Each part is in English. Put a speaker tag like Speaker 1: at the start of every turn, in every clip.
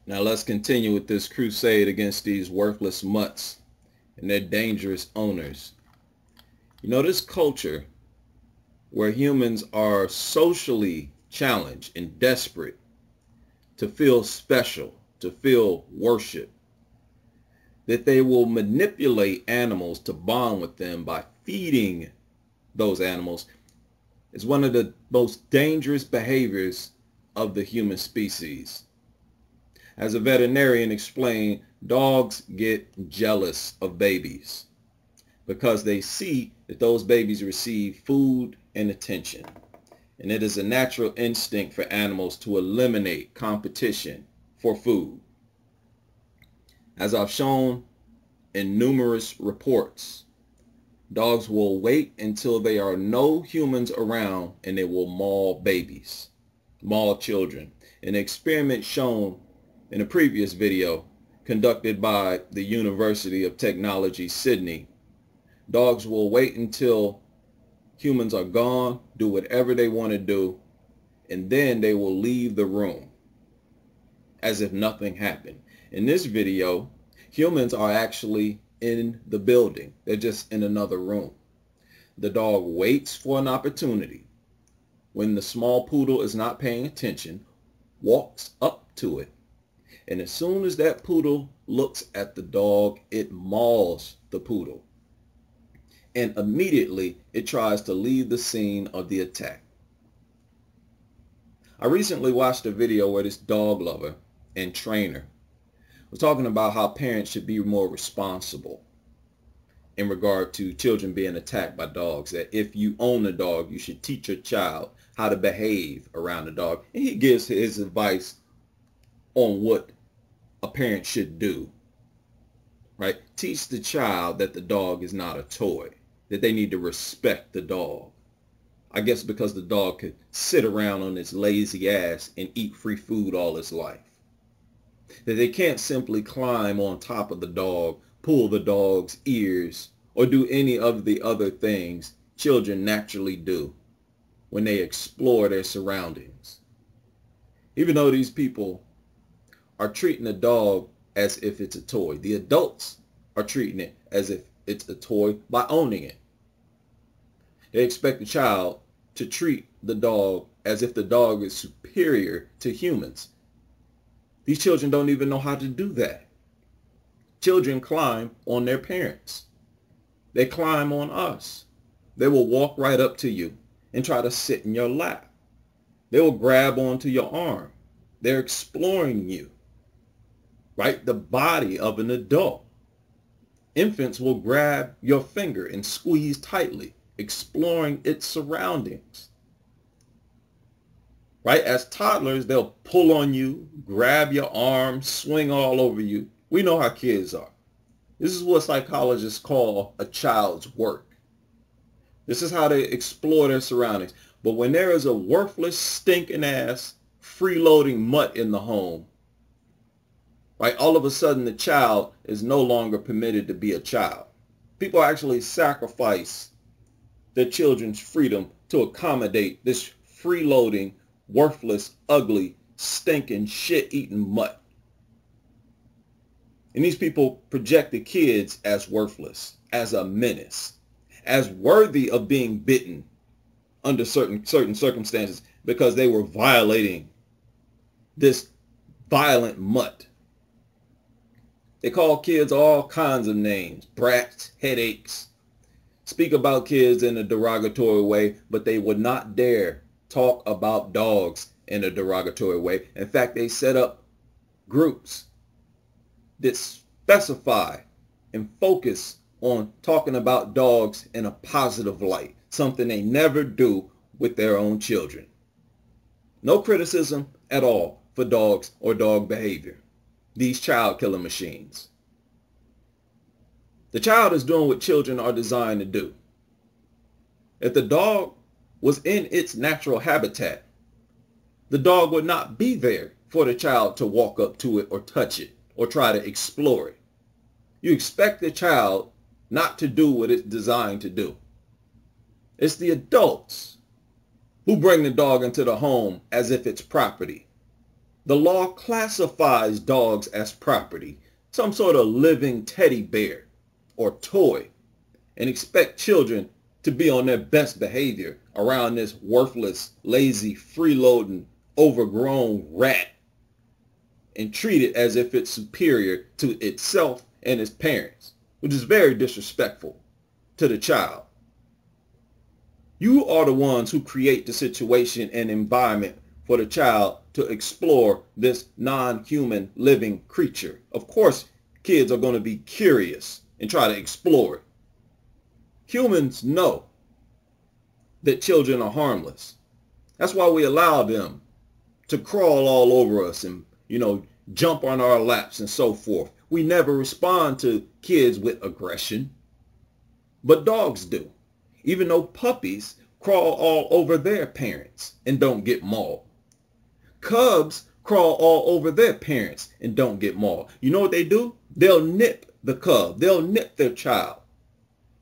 Speaker 1: Now let's continue with this crusade against these worthless mutts and their dangerous owners. This culture where humans are socially challenged and desperate to feel special, to feel worship, that they will manipulate animals to bond with them by feeding those animals is one of the most dangerous behaviors of the human species. As a veterinarian explained, dogs get jealous of babies because they see that those babies receive food and attention. And it is a natural instinct for animals to eliminate competition for food. As I've shown in numerous reports, dogs will wait until there are no humans around and they will maul babies, maul children. An experiment shown in a previous video conducted by the University of Technology, Sydney, dogs will wait until humans are gone, do whatever they want to do, and then they will leave the room as if nothing happened. In this video, humans are actually in the building. They're just in another room. The dog waits for an opportunity. When the small poodle is not paying attention, walks up to it, and as soon as that poodle looks at the dog, it mauls the poodle. And immediately it tries to leave the scene of the attack. I recently watched a video where this dog lover and trainer was talking about how parents should be more responsible in regard to children being attacked by dogs. That if you own a dog, you should teach your child how to behave around the dog. And he gives his advice on what a parent should do. Right? Teach the child that the dog is not a toy, that they need to respect the dog. I guess because the dog could sit around on its lazy ass and eat free food all its life. That they can't simply climb on top of the dog, pull the dog's ears, or do any of the other things children naturally do when they explore their surroundings. Even though these people are treating the dog as if it's a toy, the adults are treating it as if it's a toy by owning it. They expect the child to treat the dog as if the dog is superior to humans. These children don't even know how to do that. Children climb on their parents. They climb on us. They will walk right up to you and try to sit in your lap. They will grab onto your arm. They're exploring you, right? The body of an adult. Infants will grab your finger and squeeze tightly, exploring its surroundings. Right? As toddlers, they'll pull on you, grab your arm, swing all over you. We know how kids are. This is what psychologists call a child's work. This is how they explore their surroundings. But when there is a worthless, stinking ass, freeloading mutt in the home, right, all of a sudden the child is no longer permitted to be a child. People actually sacrifice their children's freedom to accommodate this freeloading, worthless, ugly, stinking, shit-eating mutt. And these people project the kids as worthless, as a menace, as worthy of being bitten under certain circumstances because they were violating this violent mutt. They call kids all kinds of names, brats, headaches, speak about kids in a derogatory way, but they would not dare talk about dogs in a derogatory way. In fact, they set up groups that specify and focus on talking about dogs in a positive light, something they never do with their own children. No criticism at all for dogs or dog behavior. These child killer machines. The child is doing what children are designed to do. If the dog was in its natural habitat, the dog would not be there for the child to walk up to it or touch it or try to explore it. You expect the child not to do what it's designed to do. It's the adults who bring the dog into the home as if it's property. The law classifies dogs as property, some sort of living teddy bear or toy, and expect children to be on their best behavior around this worthless, lazy, freeloading, overgrown rat and treat it as if it's superior to itself and its parents, which is very disrespectful to the child. You are the ones who create the situation and environment for the child to explore this non-human living creature. Of course, kids are going to be curious and try to explore it. Humans know that children are harmless. That's why we allow them to crawl all over us and, jump on our laps and so forth. We never respond to kids with aggression, but dogs do. Even though puppies crawl all over their parents and don't get mauled. Cubs crawl all over their parents and don't get mauled. You know what they do? They'll nip the cub. They'll nip their child.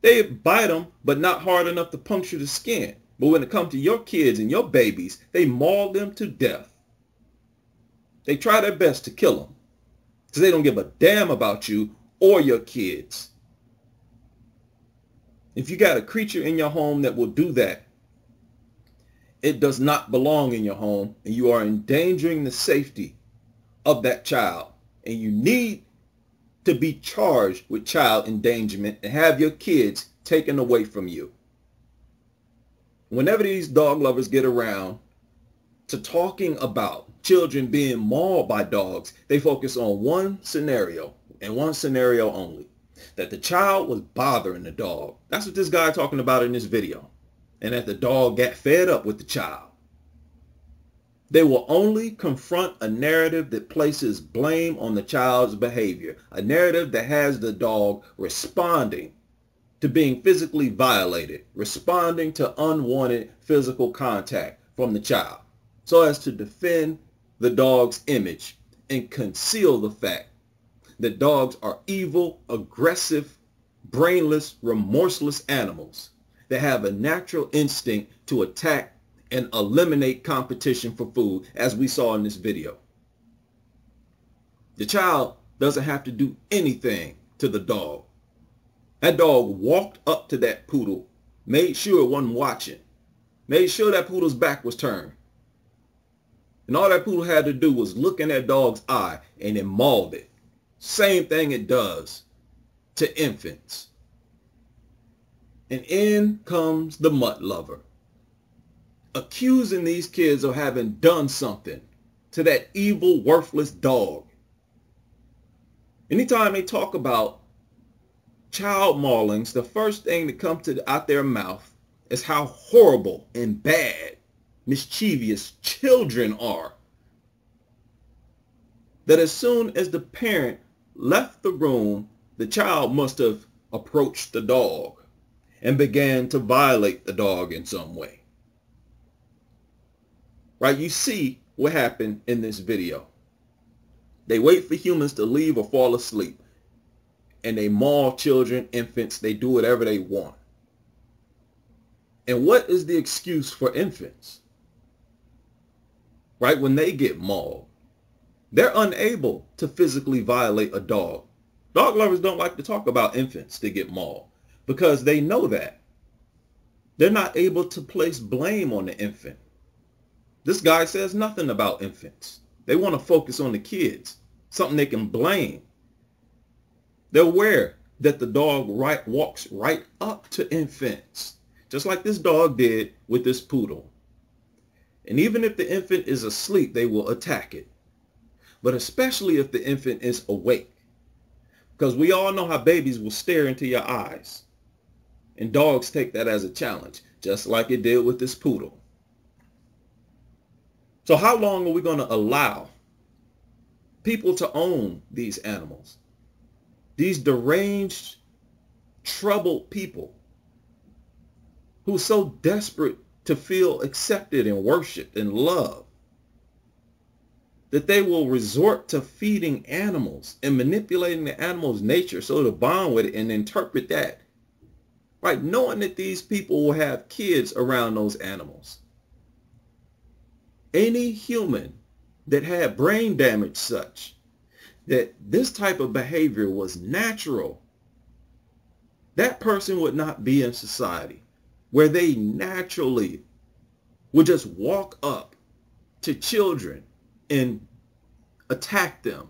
Speaker 1: They bite them, but not hard enough to puncture the skin. But when it comes to your kids and your babies, they maul them to death. They try their best to kill them because they don't give a damn about you or your kids. If you got a creature in your home that will do that, it does not belong in your home, and you are endangering the safety of that child. And you need to be charged with child endangerment and have your kids taken away from you. Whenever these dog lovers get around to talking about children being mauled by dogs, they focus on one scenario and one scenario only. That the child was bothering the dog. That's what this guy talking about in this video. And that the dog got fed up with the child. They will only confront a narrative that places blame on the child's behavior. A narrative that has the dog responding to being physically violated, responding to unwanted physical contact from the child, so as to defend the dog's image and conceal the fact that dogs are evil, aggressive, brainless, remorseless animals that have a natural instinct to attack and eliminate competition for food, as we saw in this video. The child doesn't have to do anything to the dog. That dog walked up to that poodle, made sure it wasn't watching, made sure that poodle's back was turned. And all that poodle had to do was look in that dog's eye and it mauled it. Same thing it does to infants. And in comes the mutt lover, accusing these kids of having done something to that evil, worthless dog. Anytime they talk about child maulings, the first thing that comes out their mouth is how horrible and bad, mischievous children are. That as soon as the parent left the room, the child must have approached the dog and began to violate the dog in some way. Right? You see what happened in this video. They wait for humans to leave or fall asleep, and they maul children, infants. They do whatever they want. And what is the excuse for infants? Right? When they get mauled, they're unable to physically violate a dog. Dog lovers don't like to talk about infants that get mauled because they know that. They're not able to place blame on the infant. This guy says nothing about infants. They want to focus on the kids, something they can blame. They're aware that the dog walks right up to infants, just like this dog did with this poodle. And even if the infant is asleep, they will attack it. But especially if the infant is awake. Because we all know how babies will stare into your eyes. And dogs take that as a challenge, just like it did with this poodle. So how long are we going to allow people to own these animals? These deranged, troubled people who are so desperate to feel accepted and worshiped and loved that they will resort to feeding animals and manipulating the animal's nature so to bond with it and interpret that, right? Knowing that these people will have kids around those animals. Any human that had brain damage such that this type of behavior was natural, that person would not be in society where they naturally would just walk up to children and attack them.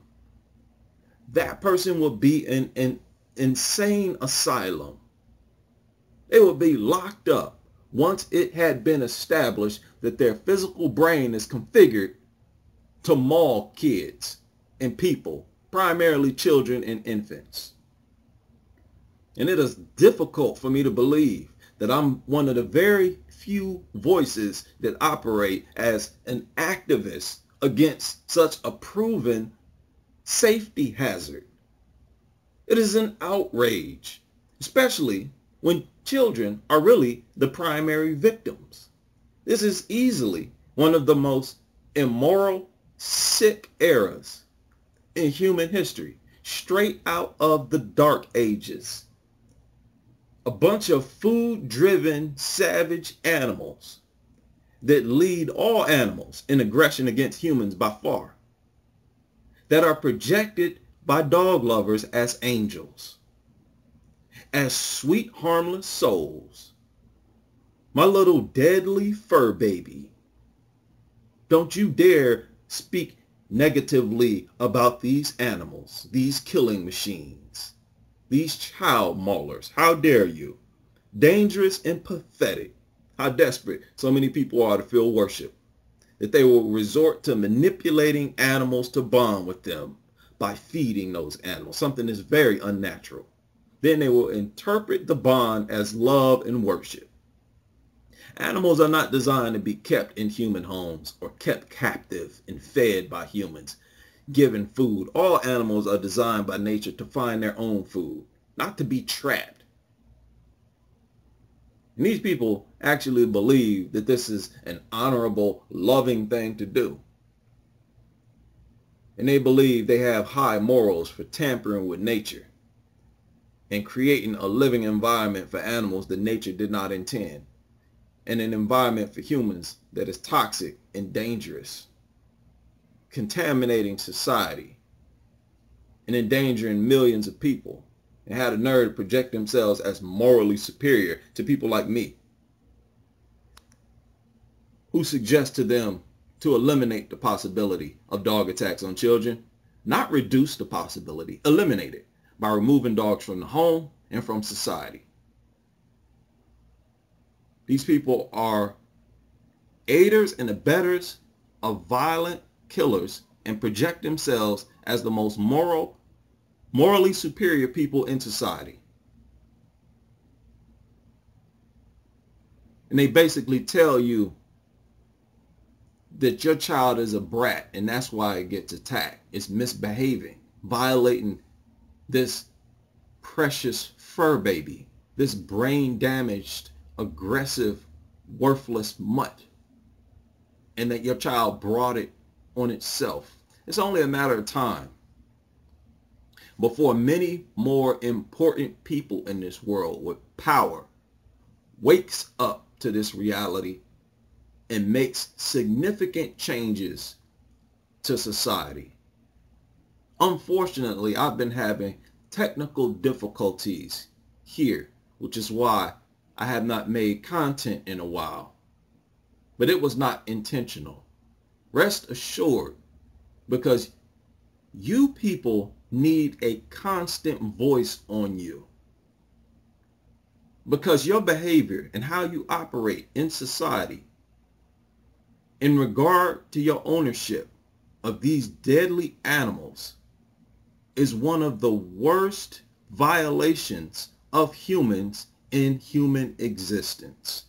Speaker 1: That person would be in an insane asylum. They would be locked up once it had been established that their physical brain is configured to maul kids and people, primarily children and infants. And it is difficult for me to believe that I'm one of the very few voices that operate as an activist against such a proven safety hazard. It is an outrage, especially when children are really the primary victims. This is easily one of the most immoral, sick eras in human history, straight out of the Dark Ages. A bunch of food-driven, savage animals that lead all animals in aggression against humans by far, that are projected by dog lovers as angels, as sweet, harmless souls. My little deadly fur baby. Don't you dare speak negatively about these animals, these killing machines, these child maulers. How dare you? Dangerous and pathetic. How desperate so many people are to feel worship, that they will resort to manipulating animals to bond with them by feeding those animals, something that's very unnatural. Then they will interpret the bond as love and worship. Animals are not designed to be kept in human homes or kept captive and fed by humans, given food. All animals are designed by nature to find their own food, not to be trapped. And these people actually believe that this is an honorable, loving thing to do. And they believe they have high morals for tampering with nature and creating a living environment for animals that nature did not intend, and an environment for humans that is toxic and dangerous, contaminating society and endangering millions of people, and had a nerve to project themselves as morally superior to people like me, who suggest to them to eliminate the possibility of dog attacks on children, not reduce the possibility, eliminate it by removing dogs from the home and from society. These people are aiders and abettors of violent killers and project themselves as the most morally superior people in society. And they basically tell you that your child is a brat and that's why it gets attacked. It's misbehaving, violating this precious fur baby, this brain damaged, aggressive, worthless mutt, and that your child brought it on itself. It's only a matter of time before many more important people in this world with power wakes up to this reality and makes significant changes to society. Unfortunately, I've been having technical difficulties here, which is why I have not made content in a while. But it was not intentional. Rest assured, because you people need a constant voice on you. Because your behavior and how you operate in society in regard to your ownership of these deadly animals is one of the worst violations of humans in human existence.